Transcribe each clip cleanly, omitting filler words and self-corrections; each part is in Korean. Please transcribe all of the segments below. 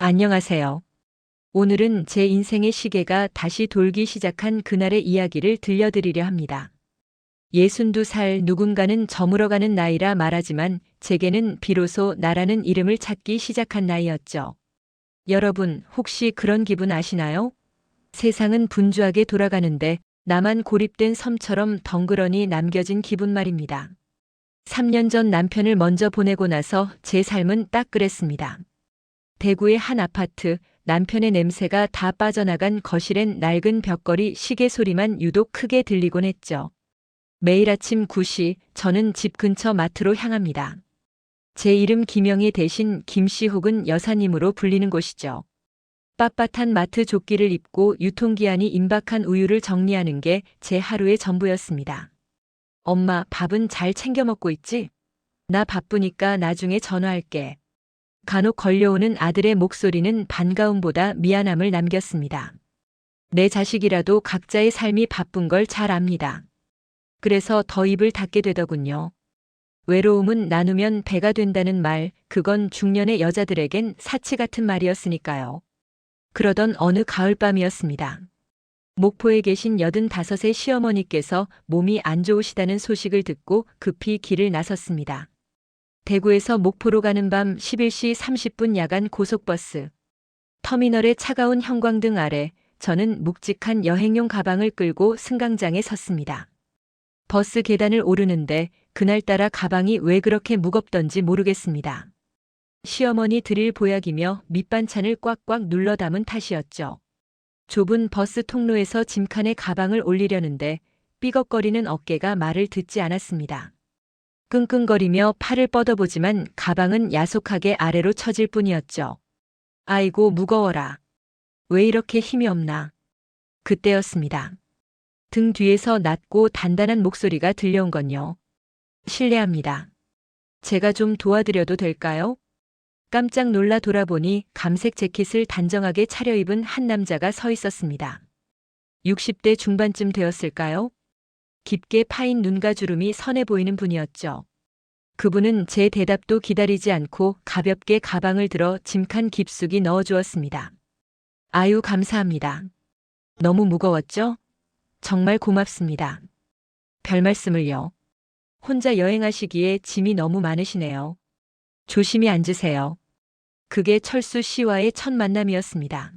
안녕하세요. 오늘은 제 인생의 시계가 다시 돌기 시작한 그날의 이야기를 들려드리려 합니다. 62살 누군가는 저물어가는 나이라 말하지만 제게는 비로소 나라는 이름을 찾기 시작한 나이였죠. 여러분, 혹시 그런 기분 아시나요? 세상은 분주하게 돌아가는데 나만 고립된 섬처럼 덩그러니 남겨진 기분 말입니다. 3년 전 남편을 먼저 보내고 나서 제 삶은 딱 그랬습니다. 대구의 한 아파트, 남편의 냄새가 다 빠져나간 거실엔 낡은 벽걸이 시계 소리만 유독 크게 들리곤 했죠. 매일 아침 9시 저는 집 근처 마트로 향합니다. 제 이름 김영희 대신 김씨 혹은 여사님으로 불리는 곳이죠. 빳빳한 마트 조끼를 입고 유통기한이 임박한 우유를 정리하는 게 제 하루의 전부였습니다. 엄마, 밥은 잘 챙겨 먹고 있지? 나 바쁘니까 나중에 전화할게. 간혹 걸려오는 아들의 목소리는 반가움보다 미안함을 남겼습니다. 내 자식이라도 각자의 삶이 바쁜 걸 잘 압니다. 그래서 더 입을 닫게 되더군요. 외로움은 나누면 배가 된다는 말, 그건 중년의 여자들에겐 사치 같은 말이었으니까요. 그러던 어느 가을밤이었습니다. 목포에 계신 85의 시어머니께서 몸이 안 좋으시다는 소식을 듣고 급히 길을 나섰습니다. 대구에서 목포로 가는 밤 11시 30분 야간 고속버스. 터미널의 차가운 형광등 아래 저는 묵직한 여행용 가방을 끌고 승강장에 섰습니다. 버스 계단을 오르는데 그날따라 가방이 왜 그렇게 무겁던지 모르겠습니다. 시어머니 드릴 보약이며 밑반찬을 꽉꽉 눌러 담은 탓이었죠. 좁은 버스 통로에서 짐칸에 가방을 올리려는데 삐걱거리는 어깨가 말을 듣지 않았습니다. 끙끙거리며 팔을 뻗어보지만 가방은 야속하게 아래로 처질 뿐이었죠. 아이고 무거워라. 왜 이렇게 힘이 없나. 그때였습니다. 등 뒤에서 낮고 단단한 목소리가 들려온 건요. 실례합니다. 제가 좀 도와드려도 될까요? 깜짝 놀라 돌아보니 감색 재킷을 단정하게 차려입은 한 남자가 서 있었습니다. 60대 중반쯤 되었을까요? 깊게 파인 눈가 주름이 선해 보이는 분이었죠. 그분은 제 대답도 기다리지 않고 가볍게 가방을 들어 짐칸 깊숙이 넣어주었습니다. 아유, 감사합니다. 너무 무거웠죠? 정말 고맙습니다. 별 말씀을요. 혼자 여행하시기에 짐이 너무 많으시네요. 조심히 앉으세요. 그게 철수 씨와의 첫 만남이었습니다.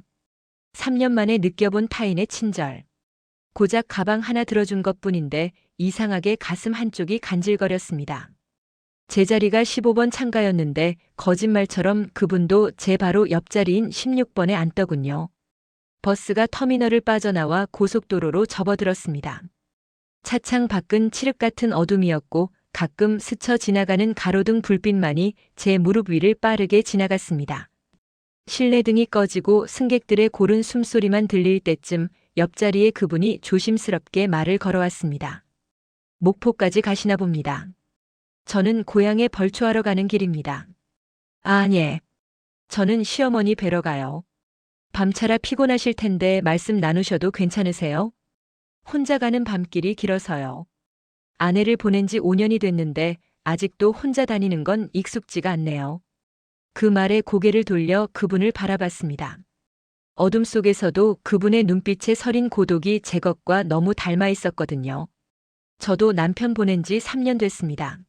3년 만에 느껴본 타인의 친절. 고작 가방 하나 들어준 것뿐인데 이상하게 가슴 한쪽이 간질거렸습니다. 제 자리가 15번 창가였는데 거짓말처럼 그분도 제 바로 옆자리인 16번에 앉더군요. 버스가 터미널을 빠져나와 고속도로로 접어들었습니다. 차창 밖은 칠흑 같은 어둠이었고 가끔 스쳐 지나가는 가로등 불빛만이 제 무릎 위를 빠르게 지나갔습니다. 실내등이 꺼지고 승객들의 고른 숨소리만 들릴 때쯤 옆자리에 그분이 조심스럽게 말을 걸어왔습니다. 목포까지 가시나 봅니다. 저는 고향에 벌초하러 가는 길입니다. 아, 예. 저는 시어머니 뵈러 가요. 밤차라 피곤하실 텐데 말씀 나누셔도 괜찮으세요? 혼자 가는 밤길이 길어서요. 아내를 보낸 지 5년이 됐는데 아직도 혼자 다니는 건 익숙지가 않네요. 그 말에 고개를 돌려 그분을 바라봤습니다. 어둠 속에서도 그분의 눈빛에 서린 고독이 제 것과 너무 닮아 있었거든요. 저도 남편 보낸 지 3년 됐습니다.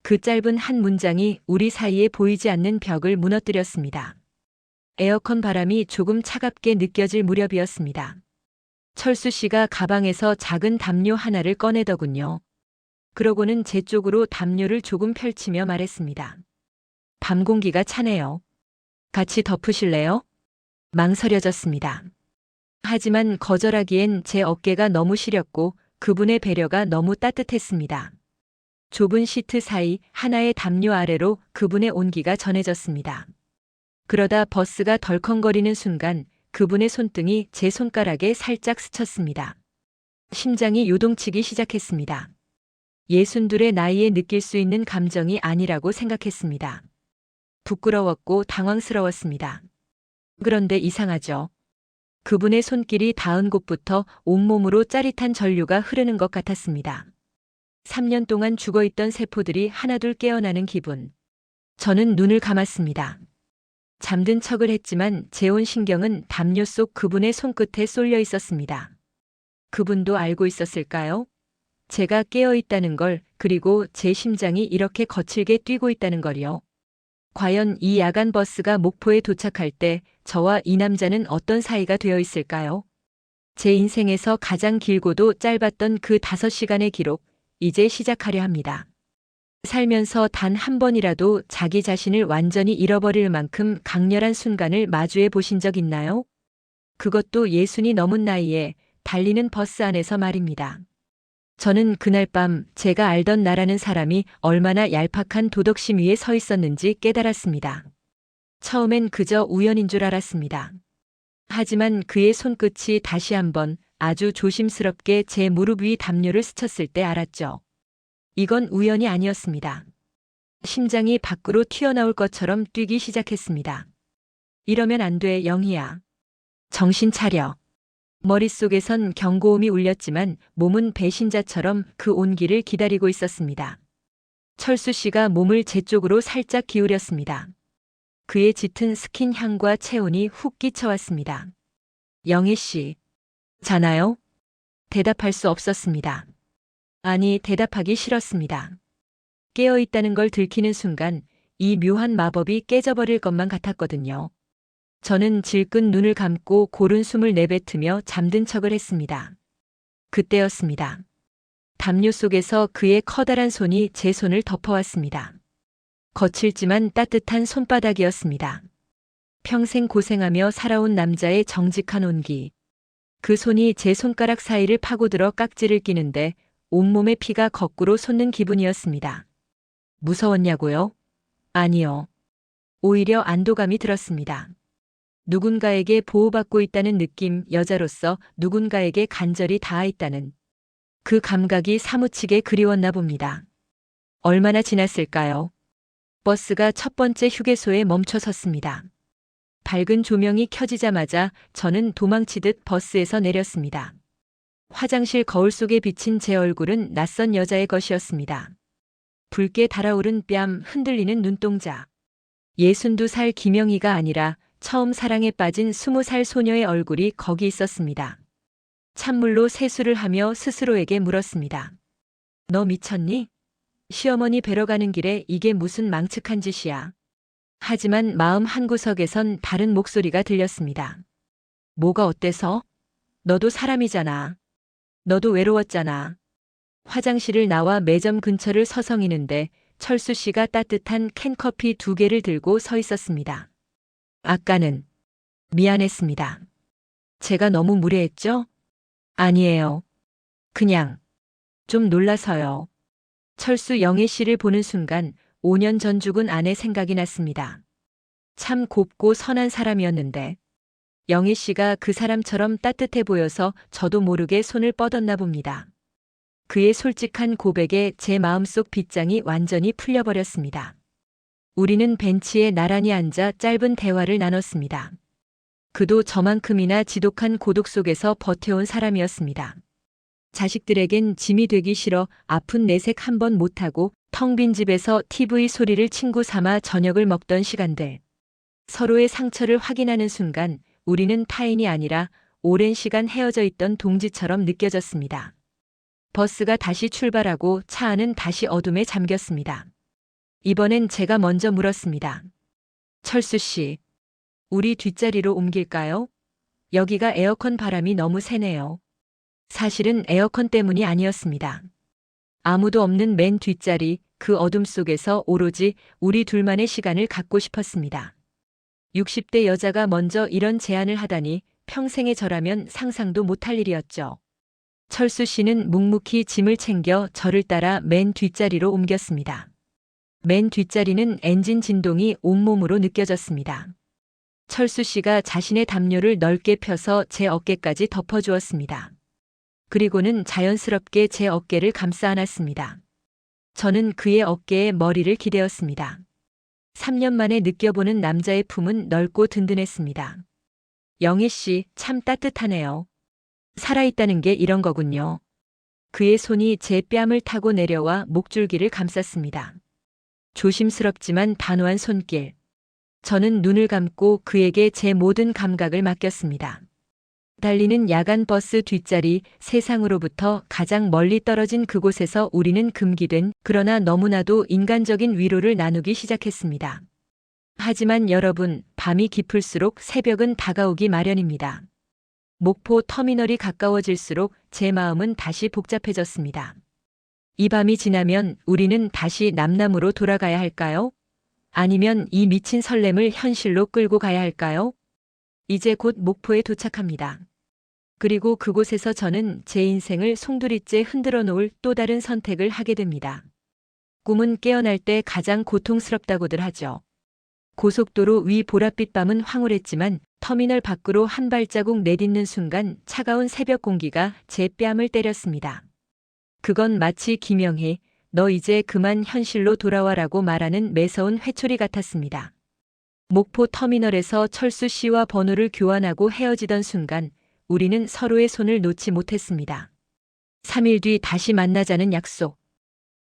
그 짧은 한 문장이 우리 사이에 보이지 않는 벽을 무너뜨렸습니다. 에어컨 바람이 조금 차갑게 느껴질 무렵이었습니다. 철수 씨가 가방에서 작은 담요 하나를 꺼내더군요. 그러고는 제 쪽으로 담요를 조금 펼치며 말했습니다. 밤 공기가 차네요. 같이 덮으실래요? 망설여졌습니다. 하지만 거절하기엔 제 어깨가 너무 시렸고 그분의 배려가 너무 따뜻했습니다. 좁은 시트 사이 하나의 담요 아래로 그분의 온기가 전해졌습니다. 그러다 버스가 덜컹거리는 순간 그분의 손등이 제 손가락에 살짝 스쳤습니다. 심장이 요동치기 시작했습니다. 62의 나이에 느낄 수 있는 감정이 아니라고 생각했습니다. 부끄러웠고 당황스러웠습니다. 그런데 이상하죠. 그분의 손길이 닿은 곳부터 온몸으로 짜릿한 전류가 흐르는 것 같았습니다. 3년 동안 죽어있던 세포들이 하나둘 깨어나는 기분. 저는 눈을 감았습니다. 잠든 척을 했지만 제 온 신경은 담요 속 그분의 손끝에 쏠려 있었습니다. 그분도 알고 있었을까요? 제가 깨어 있다는 걸, 그리고 제 심장이 이렇게 거칠게 뛰고 있다는 걸요. 과연 이 야간 버스가 목포에 도착할 때 저와 이 남자는 어떤 사이가 되어 있을까요? 제 인생에서 가장 길고도 짧았던 그 5시간의 기록, 이제 시작하려 합니다. 살면서 단 한 번이라도 자기 자신을 완전히 잃어버릴 만큼 강렬한 순간을 마주해 보신 적 있나요? 그것도 60이 넘은 나이에 달리는 버스 안에서 말입니다. 저는 그날 밤 제가 알던 나라는 사람이 얼마나 얄팍한 도덕심 위에 서 있었는지 깨달았습니다. 처음엔 그저 우연인 줄 알았습니다. 하지만 그의 손끝이 다시 한번 아주 조심스럽게 제 무릎 위 담요를 스쳤을 때 알았죠. 이건 우연이 아니었습니다. 심장이 밖으로 튀어나올 것처럼 뛰기 시작했습니다. 이러면 안 돼, 영희야. 정신 차려. 머릿속에선 경고음이 울렸지만 몸은 배신자처럼 그 온기를 기다리고 있었습니다. 철수 씨가 몸을 제 쪽으로 살짝 기울였습니다. 그의 짙은 스킨 향과 체온이 훅 끼쳐왔습니다. 영희 씨. 잖아요? 대답할 수 없었습니다. 아니, 대답하기 싫었습니다. 깨어있다는 걸 들키는 순간 이 묘한 마법이 깨져버릴 것만 같았거든요. 저는 질끈 눈을 감고 고른 숨을 내뱉으며 잠든 척을 했습니다. 그때였습니다. 담요 속에서 그의 커다란 손이 제 손을 덮어왔습니다. 거칠지만 따뜻한 손바닥이었습니다. 평생 고생하며 살아온 남자의 정직한 온기. 그 손이 제 손가락 사이를 파고들어 깍지를 끼는데 온몸의 피가 거꾸로 솟는 기분이었습니다. 무서웠냐고요? 아니요. 오히려 안도감이 들었습니다. 누군가에게 보호받고 있다는 느낌, 여자로서 누군가에게 간절히 닿아 있다는 그 감각이 사무치게 그리웠나 봅니다. 얼마나 지났을까요? 버스가 첫 번째 휴게소에 멈춰 섰습니다. 밝은 조명이 켜지자마자 저는 도망치듯 버스에서 내렸습니다. 화장실 거울 속에 비친 제 얼굴은 낯선 여자의 것이었습니다. 붉게 달아오른 뺨, 흔들리는 눈동자. 62살 김영희가 아니라 처음 사랑에 빠진 20살 소녀의 얼굴이 거기 있었습니다. 찬물로 세수를 하며 스스로에게 물었습니다. 너 미쳤니? 시어머니 뵈러 가는 길에 이게 무슨 망측한 짓이야. 하지만 마음 한구석에선 다른 목소리가 들렸습니다. 뭐가 어때서? 너도 사람이잖아. 너도 외로웠잖아. 화장실을 나와 매점 근처를 서성이는데 철수 씨가 따뜻한 캔커피 2개를 들고 서 있었습니다. 아까는 미안했습니다. 제가 너무 무례했죠? 아니에요. 그냥 좀 놀라서요. 철수 영애 씨를 보는 순간 5년 전 죽은 아내 생각이 났습니다. 참 곱고 선한 사람이었는데 영애 씨가 그 사람처럼 따뜻해 보여서 저도 모르게 손을 뻗었나 봅니다. 그의 솔직한 고백에 제 마음속 빗장이 완전히 풀려버렸습니다. 우리는 벤치에 나란히 앉아 짧은 대화를 나눴습니다. 그도 저만큼이나 지독한 고독 속에서 버텨온 사람이었습니다. 자식들에겐 짐이 되기 싫어 아픈 내색 한 번 못하고 텅 빈 집에서 TV 소리를 친구 삼아 저녁을 먹던 시간들. 서로의 상처를 확인하는 순간 우리는 타인이 아니라 오랜 시간 헤어져 있던 동지처럼 느껴졌습니다. 버스가 다시 출발하고 차 안은 다시 어둠에 잠겼습니다. 이번엔 제가 먼저 물었습니다. 철수 씨, 우리 뒷자리로 옮길까요? 여기가 에어컨 바람이 너무 세네요. 사실은 에어컨 때문이 아니었습니다. 아무도 없는 맨 뒷자리, 그 어둠 속에서 오로지 우리 둘만의 시간을 갖고 싶었습니다. 60대 여자가 먼저 이런 제안을 하다니 평생의 저라면 상상도 못할 일이었죠. 철수 씨는 묵묵히 짐을 챙겨 저를 따라 맨 뒷자리로 옮겼습니다. 맨 뒷자리는 엔진 진동이 온몸으로 느껴졌습니다. 철수 씨가 자신의 담요를 넓게 펴서 제 어깨까지 덮어주었습니다. 그리고는 자연스럽게 제 어깨를 감싸 안았습니다. 저는 그의 어깨에 머리를 기대었습니다. 3년 만에 느껴보는 남자의 품은 넓고 든든했습니다. 영애 씨, 참 따뜻하네요. 살아있다는 게 이런 거군요. 그의 손이 제 뺨을 타고 내려와 목줄기를 감쌌습니다. 조심스럽지만 단호한 손길. 저는 눈을 감고 그에게 제 모든 감각을 맡겼습니다. 달리는 야간 버스 뒷자리, 세상으로부터 가장 멀리 떨어진 그곳에서 우리는 금기된 그러나 너무나도 인간적인 위로를 나누기 시작했습니다. 하지만 여러분, 밤이 깊을수록 새벽은 다가오기 마련입니다. 목포 터미널이 가까워질수록 제 마음은 다시 복잡해졌습니다. 이 밤이 지나면 우리는 다시 남남으로 돌아가야 할까요? 아니면 이 미친 설렘을 현실로 끌고 가야 할까요? 이제 곧 목포에 도착합니다. 그리고 그곳에서 저는 제 인생을 송두리째 흔들어 놓을 또 다른 선택을 하게 됩니다. 꿈은 깨어날 때 가장 고통스럽다고들 하죠. 고속도로 위 보랏빛 밤은 황홀했지만 터미널 밖으로 한 발자국 내딛는 순간 차가운 새벽 공기가 제 뺨을 때렸습니다. 그건 마치 김영희, 너 이제 그만 현실로 돌아와라고 말하는 매서운 회초리 같았습니다. 목포 터미널에서 철수 씨와 번호를 교환하고 헤어지던 순간 우리는 서로의 손을 놓지 못했습니다. 3일 뒤 다시 만나자는 약속.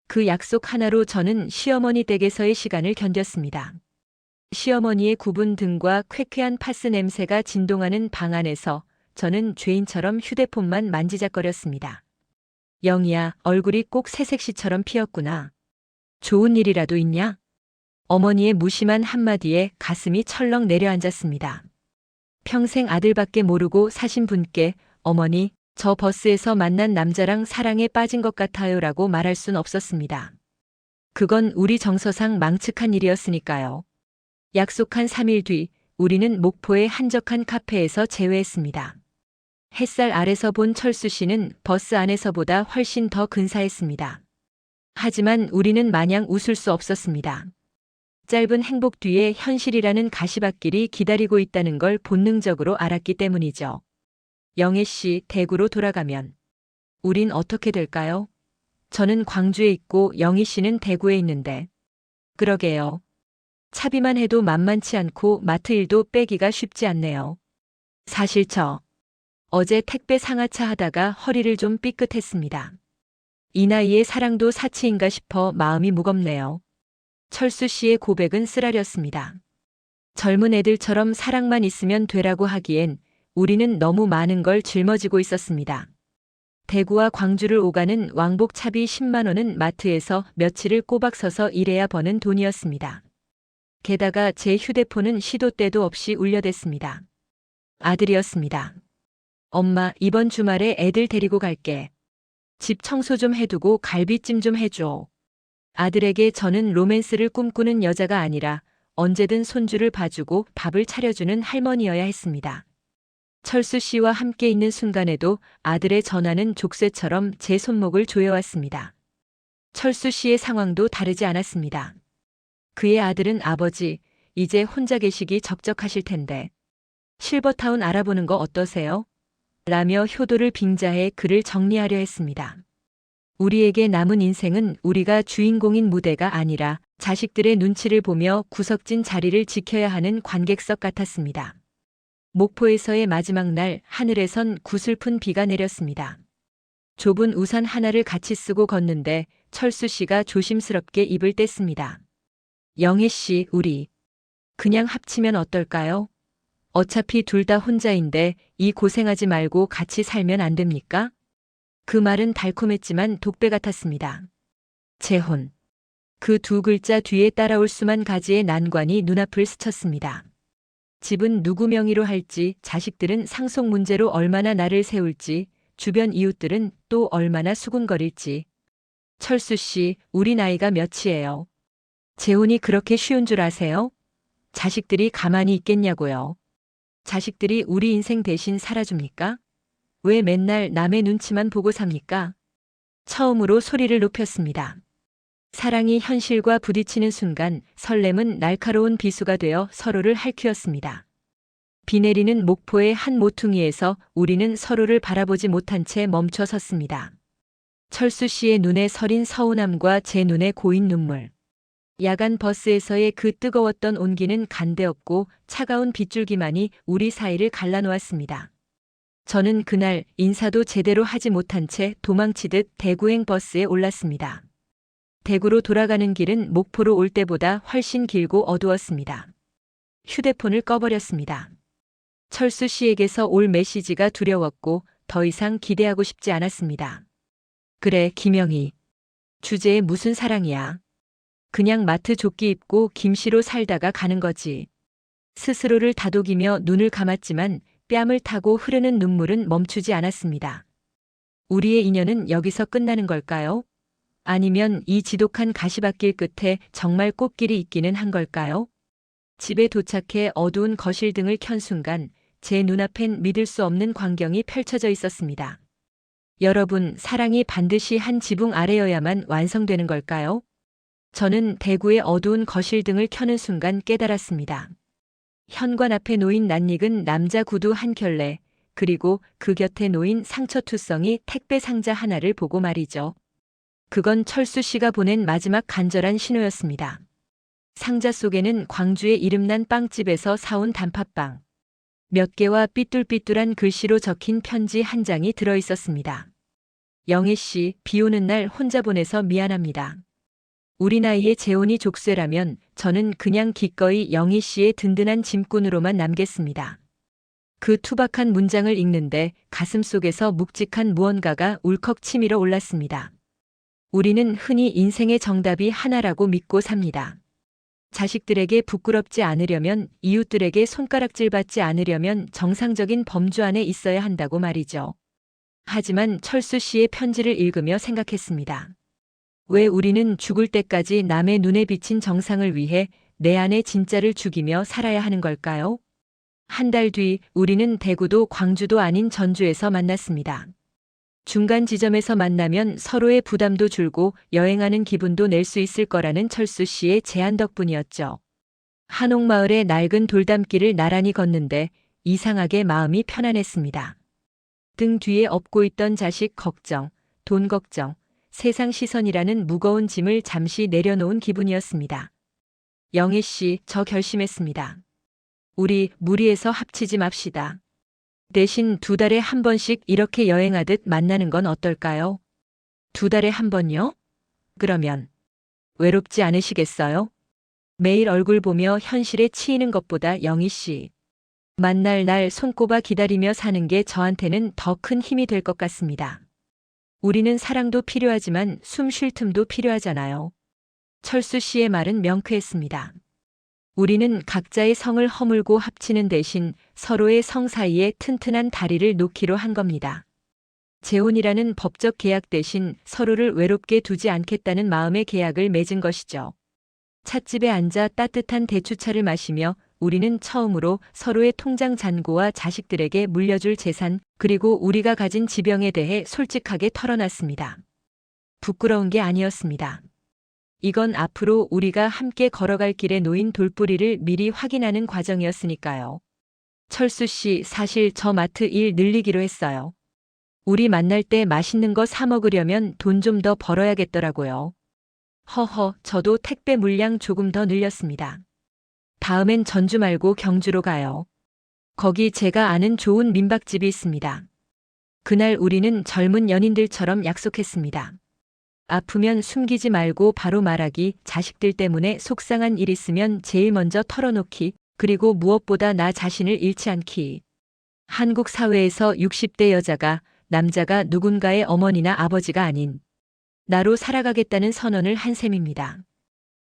그 약속 하나로 저는 시어머니 댁에서의 시간을 견뎠습니다. 시어머니의 굽은 등과 쾌쾌한 파스 냄새가 진동하는 방 안에서 저는 죄인처럼 휴대폰만 만지작거렸습니다. 영희야, 얼굴이 꼭 새색시처럼 피었구나. 좋은 일이라도 있냐? 어머니의 무심한 한마디에 가슴이 철렁 내려앉았습니다. 평생 아들밖에 모르고 사신 분께 어머니, 저 버스에서 만난 남자랑 사랑에 빠진 것 같아요라고 말할 순 없었습니다. 그건 우리 정서상 망측한 일이었으니까요. 약속한 3일 뒤 우리는 목포의 한적한 카페에서 재회했습니다. 햇살 아래서 본 철수 씨는 버스 안에서보다 훨씬 더 근사했습니다. 하지만 우리는 마냥 웃을 수 없었습니다. 짧은 행복 뒤에 현실이라는 가시밭길이 기다리고 있다는 걸 본능적으로 알았기 때문이죠. 영애 씨, 대구로 돌아가면 우린 어떻게 될까요? 저는 광주에 있고 영희 씨는 대구에 있는데. 그러게요. 차비만 해도 만만치 않고 마트 일도 빼기가 쉽지 않네요. 사실 어제 택배 상하차 하다가 허리를 좀 삐끗했습니다. 이 나이에 사랑도 사치인가 싶어 마음이 무겁네요. 철수 씨의 고백은 쓰라렸습니다. 젊은 애들처럼 사랑만 있으면 되라고 하기엔 우리는 너무 많은 걸 짊어지고 있었습니다. 대구와 광주를 오가는 왕복 차비 10만 원은 마트에서 며칠을 꼬박 서서 일해야 버는 돈이었습니다. 게다가 제 휴대폰은 시도 때도 없이 울려댔습니다. 아들이었습니다. 엄마, 이번 주말에 애들 데리고 갈게. 집 청소 좀 해두고 갈비찜 좀 해줘. 아들에게 저는 로맨스를 꿈꾸는 여자가 아니라 언제든 손주를 봐주고 밥을 차려주는 할머니여야 했습니다. 철수 씨와 함께 있는 순간에도 아들의 전화는 족쇄처럼 제 손목을 조여왔습니다. 철수 씨의 상황도 다르지 않았습니다. 그의 아들은 아버지, 이제 혼자 계시기 적적하실 텐데. 실버타운 알아보는 거 어떠세요? 라며 효도를 빙자해 그를 정리하려 했습니다. 우리에게 남은 인생은 우리가 주인공인 무대가 아니라 자식들의 눈치를 보며 구석진 자리를 지켜야 하는 관객석 같았습니다. 목포에서의 마지막 날 하늘에선 구슬픈 비가 내렸습니다. 좁은 우산 하나를 같이 쓰고 걷는데 철수 씨가 조심스럽게 입을 뗐습니다. 영애 씨, 우리 그냥 합치면 어떨까요? 어차피 둘 다 혼자인데 이 고생하지 말고 같이 살면 안 됩니까? 그 말은 달콤했지만 독배 같았습니다. 재혼. 그 두 글자 뒤에 따라올 수만 가지의 난관이 눈앞을 스쳤습니다. 집은 누구 명의로 할지, 자식들은 상속 문제로 얼마나 나를 세울지, 주변 이웃들은 또 얼마나 수군거릴지. 철수 씨, 우리 나이가 몇이에요? 재혼이 그렇게 쉬운 줄 아세요? 자식들이 가만히 있겠냐고요. 자식들이 우리 인생 대신 살아줍니까? 왜 맨날 남의 눈치만 보고 삽니까? 처음으로 소리를 높였습니다. 사랑이 현실과 부딪히는 순간 설렘은 날카로운 비수가 되어 서로를 핥히었습니다. 비 내리는 목포의 한 모퉁이에서 우리는 서로를 바라보지 못한 채 멈춰 섰습니다. 철수 씨의 눈에 서린 서운함과 제 눈에 고인 눈물. 야간 버스에서의 그 뜨거웠던 온기는 간데없고 차가운 빗줄기만이 우리 사이를 갈라놓았습니다. 저는 그날 인사도 제대로 하지 못한 채 도망치듯 대구행 버스에 올랐습니다. 대구로 돌아가는 길은 목포로 올 때보다 훨씬 길고 어두웠습니다. 휴대폰을 꺼버렸습니다. 철수 씨에게서 올 메시지가 두려웠고 더 이상 기대하고 싶지 않았습니다. 그래, 김영희. 주제에 무슨 사랑이야. 그냥 마트 조끼 입고 김씨로 살다가 가는 거지. 스스로를 다독이며 눈을 감았지만 뺨을 타고 흐르는 눈물은 멈추지 않았습니다. 우리의 인연은 여기서 끝나는 걸까요? 아니면 이 지독한 가시밭길 끝에 정말 꽃길이 있기는 한 걸까요? 집에 도착해 어두운 거실 등을 켠 순간 제 눈앞엔 믿을 수 없는 광경이 펼쳐져 있었습니다. 여러분, 사랑이 반드시 한 지붕 아래여야만 완성되는 걸까요? 저는 대구의 어두운 거실 등을 켜는 순간 깨달았습니다. 현관 앞에 놓인 낯익은 남자 구두 한 켤레, 그리고 그 곁에 놓인 상처투성이 택배 상자 하나를 보고 말이죠. 그건 철수 씨가 보낸 마지막 간절한 신호였습니다. 상자 속에는 광주의 이름난 빵집에서 사온 단팥빵 몇 개와 삐뚤삐뚤한 글씨로 적힌 편지 한 장이 들어 있었습니다. 영희 씨, 비 오는 날 혼자 보내서 미안합니다. 우리 나이에 재혼이 족쇄라면 저는 그냥 기꺼이 영희 씨의 든든한 짐꾼으로만 남겠습니다. 그 투박한 문장을 읽는데 가슴속에서 묵직한 무언가가 울컥 치밀어 올랐습니다. 우리는 흔히 인생의 정답이 하나라고 믿고 삽니다. 자식들에게 부끄럽지 않으려면, 이웃들에게 손가락질 받지 않으려면 정상적인 범주 안에 있어야 한다고 말이죠. 하지만 철수 씨의 편지를 읽으며 생각했습니다. 왜 우리는 죽을 때까지 남의 눈에 비친 정상을 위해 내 안의 진짜를 죽이며 살아야 하는 걸까요? 한 달 뒤 우리는 대구도 광주도 아닌 전주에서 만났습니다. 중간 지점에서 만나면 서로의 부담도 줄고 여행하는 기분도 낼 수 있을 거라는 철수 씨의 제안 덕분이었죠. 한옥마을의 낡은 돌담길을 나란히 걷는데 이상하게 마음이 편안했습니다. 등 뒤에 업고 있던 자식 걱정, 돈 걱정, 세상 시선이라는 무거운 짐을 잠시 내려놓은 기분이었습니다. 영희 씨, 저 결심했습니다. 우리 무리해서 합치지 맙시다. 대신 2달에 한 번씩 이렇게 여행하듯 만나는 건 어떨까요? 2달에 한 번요? 그러면 외롭지 않으시겠어요? 매일 얼굴 보며 현실에 치이는 것보다 영희 씨, 만날 날 손꼽아 기다리며 사는 게 저한테는 더 큰 힘이 될 것 같습니다. 우리는 사랑도 필요하지만 숨 쉴 틈도 필요하잖아요. 철수 씨의 말은 명쾌했습니다. 우리는 각자의 성을 허물고 합치는 대신 서로의 성 사이에 튼튼한 다리를 놓기로 한 겁니다. 재혼이라는 법적 계약 대신 서로를 외롭게 두지 않겠다는 마음의 계약을 맺은 것이죠. 찻집에 앉아 따뜻한 대추차를 마시며 우리는 처음으로 서로의 통장 잔고와 자식들에게 물려줄 재산, 그리고 우리가 가진 지병에 대해 솔직하게 털어놨습니다. 부끄러운 게 아니었습니다. 이건 앞으로 우리가 함께 걸어갈 길에 놓인 돌뿌리를 미리 확인하는 과정이었으니까요. 철수 씨, 사실 저 마트 일 늘리기로 했어요. 우리 만날 때 맛있는 거 사 먹으려면 돈 좀 더 벌어야겠더라고요. 허허, 저도 택배 물량 조금 더 늘렸습니다. 다음엔 전주 말고 경주로 가요. 거기 제가 아는 좋은 민박집이 있습니다. 그날 우리는 젊은 연인들처럼 약속했습니다. 아프면 숨기지 말고 바로 말하기, 자식들 때문에 속상한 일 있으면 제일 먼저 털어놓기, 그리고 무엇보다 나 자신을 잃지 않기. 한국 사회에서 60대 여자가, 남자가 누군가의 어머니나 아버지가 아닌 나로 살아가겠다는 선언을 한 셈입니다.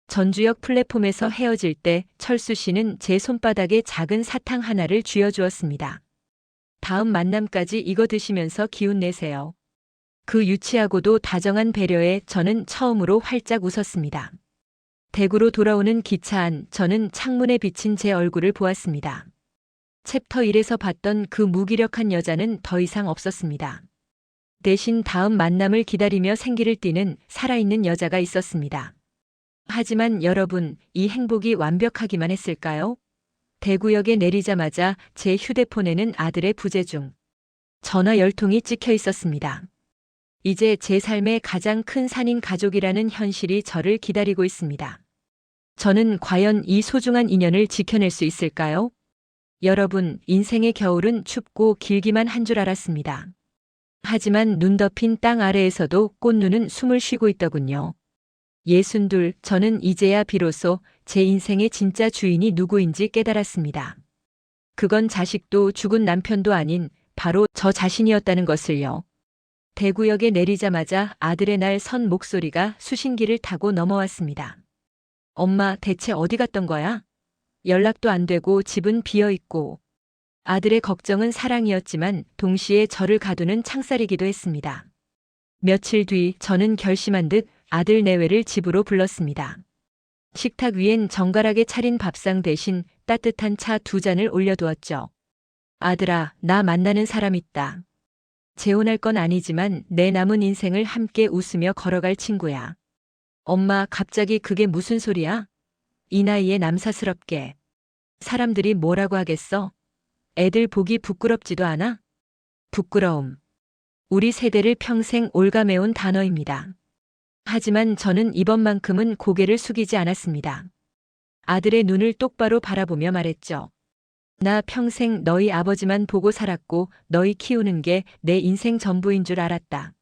전주역 플랫폼에서 헤어질 때 철수 씨는 제 손바닥에 작은 사탕 하나를 쥐어주었습니다. 다음 만남까지 이거 드시면서 기운 내세요. 그 유치하고도 다정한 배려에 저는 처음으로 활짝 웃었습니다. 대구로 돌아오는 기차 안 저는 창문에 비친 제 얼굴을 보았습니다. 챕터 1에서 봤던 그 무기력한 여자는 더 이상 없었습니다. 대신 다음 만남을 기다리며 생기를 띠는 살아있는 여자가 있었습니다. 하지만 여러분, 이 행복이 완벽하기만 했을까요? 대구역에 내리자마자 제 휴대폰에는 아들의 부재중 전화 10통이 찍혀 있었습니다. 이제 제 삶의 가장 큰 산인 가족이라는 현실이 저를 기다리고 있습니다. 저는 과연 이 소중한 인연을 지켜낼 수 있을까요? 여러분, 인생의 겨울은 춥고 길기만 한 줄 알았습니다. 하지만 눈 덮인 땅 아래에서도 꽃눈은 숨을 쉬고 있더군요. 62, 저는 이제야 비로소 제 인생의 진짜 주인이 누구인지 깨달았습니다. 그건 자식도 죽은 남편도 아닌 바로 저 자신이었다는 것을요. 대구역에 내리자마자 아들의 날 선 목소리가 수신기를 타고 넘어왔습니다. 엄마, 대체 어디 갔던 거야? 연락도 안 되고 집은 비어 있고. 아들의 걱정은 사랑이었지만 동시에 저를 가두는 창살이기도 했습니다. 며칠 뒤 저는 결심한 듯 아들 내외를 집으로 불렀습니다. 식탁 위엔 정갈하게 차린 밥상 대신 따뜻한 차 2잔을 올려두었죠. 아들아, 나 만나는 사람 있다. 재혼할 건 아니지만 내 남은 인생을 함께 웃으며 걸어갈 친구야. 엄마, 갑자기 그게 무슨 소리야? 이 나이에 남사스럽게. 사람들이 뭐라고 하겠어? 애들 보기 부끄럽지도 않아? 부끄러움. 우리 세대를 평생 옭아매온 단어입니다. 하지만 저는 이번만큼은 고개를 숙이지 않았습니다. 아들의 눈을 똑바로 바라보며 말했죠. 나 평생 너희 아버지만 보고 살았고 너희 키우는 게 내 인생 전부인 줄 알았다.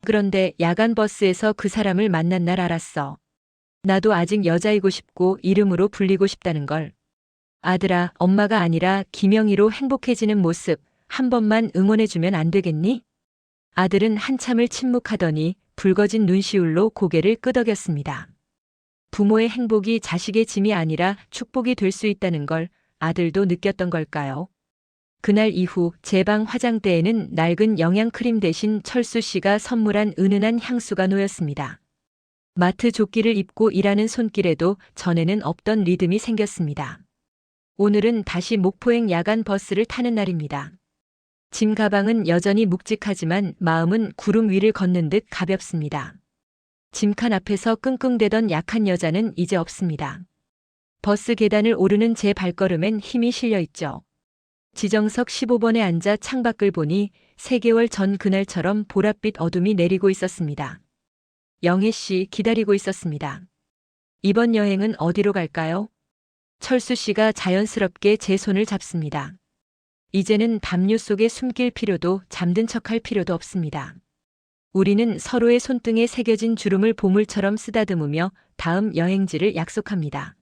그런데 야간 버스에서 그 사람을 만난 날 알았어. 나도 아직 여자이고 싶고 이름으로 불리고 싶다는 걸. 아들아, 엄마가 아니라 김영희로 행복해지는 모습 한 번만 응원해주면 안 되겠니? 아들은 한참을 침묵하더니 붉어진 눈시울로 고개를 끄덕였습니다. 부모의 행복이 자식의 짐이 아니라 축복이 될 수 있다는 걸 아들도 느꼈던 걸까요? 그날 이후 제 방 화장대에는 낡은 영양크림 대신 철수 씨가 선물한 은은한 향수가 놓였습니다. 마트 조끼를 입고 일하는 손길에도 전에는 없던 리듬이 생겼습니다. 오늘은 다시 목포행 야간 버스를 타는 날입니다. 짐 가방은 여전히 묵직하지만 마음은 구름 위를 걷는 듯 가볍습니다. 짐칸 앞에서 끙끙대던 약한 여자는 이제 없습니다. 버스 계단을 오르는 제 발걸음엔 힘이 실려 있죠. 지정석 15번에 앉아 창밖을 보니 3개월 전 그날처럼 보랏빛 어둠이 내리고 있었습니다. 영애 씨 기다리고 있었습니다. 이번 여행은 어디로 갈까요? 철수 씨가 자연스럽게 제 손을 잡습니다. 이제는 담요 속에 숨길 필요도 잠든 척할 필요도 없습니다. 우리는 서로의 손등에 새겨진 주름을 보물처럼 쓰다듬으며 다음 여행지를 약속합니다.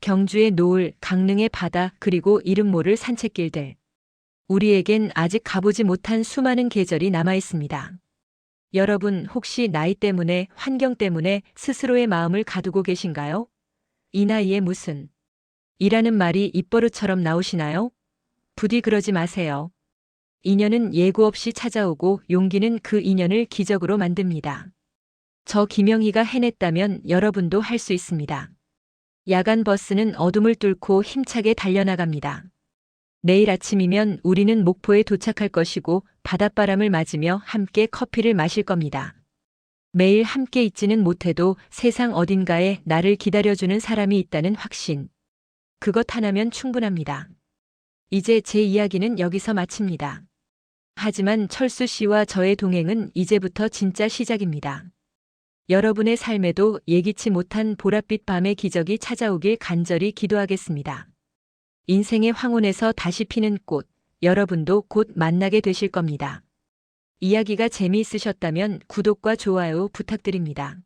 경주의 노을, 강릉의 바다, 그리고 이름 모를 산책길들. 우리에겐 아직 가보지 못한 수많은 계절이 남아 있습니다. 여러분, 혹시 나이 때문에, 환경 때문에 스스로의 마음을 가두고 계신가요? 이 나이에 무슨 이라는 말이 입버릇처럼 나오시나요? 부디 그러지 마세요. 인연은 예고 없이 찾아오고 용기는 그 인연을 기적으로 만듭니다. 저 김영희가 해냈다면 여러분도 할 수 있습니다. 야간 버스는 어둠을 뚫고 힘차게 달려나갑니다. 내일 아침이면 우리는 목포에 도착할 것이고 바닷바람을 맞으며 함께 커피를 마실 겁니다. 매일 함께 있지는 못해도 세상 어딘가에 나를 기다려주는 사람이 있다는 확신. 그것 하나면 충분합니다. 이제 제 이야기는 여기서 마칩니다. 하지만 철수 씨와 저의 동행은 이제부터 진짜 시작입니다. 여러분의 삶에도 예기치 못한 보랏빛 밤의 기적이 찾아오길 간절히 기도하겠습니다. 인생의 황혼에서 다시 피는 꽃, 여러분도 곧 만나게 되실 겁니다. 이야기가 재미있으셨다면 구독과 좋아요 부탁드립니다.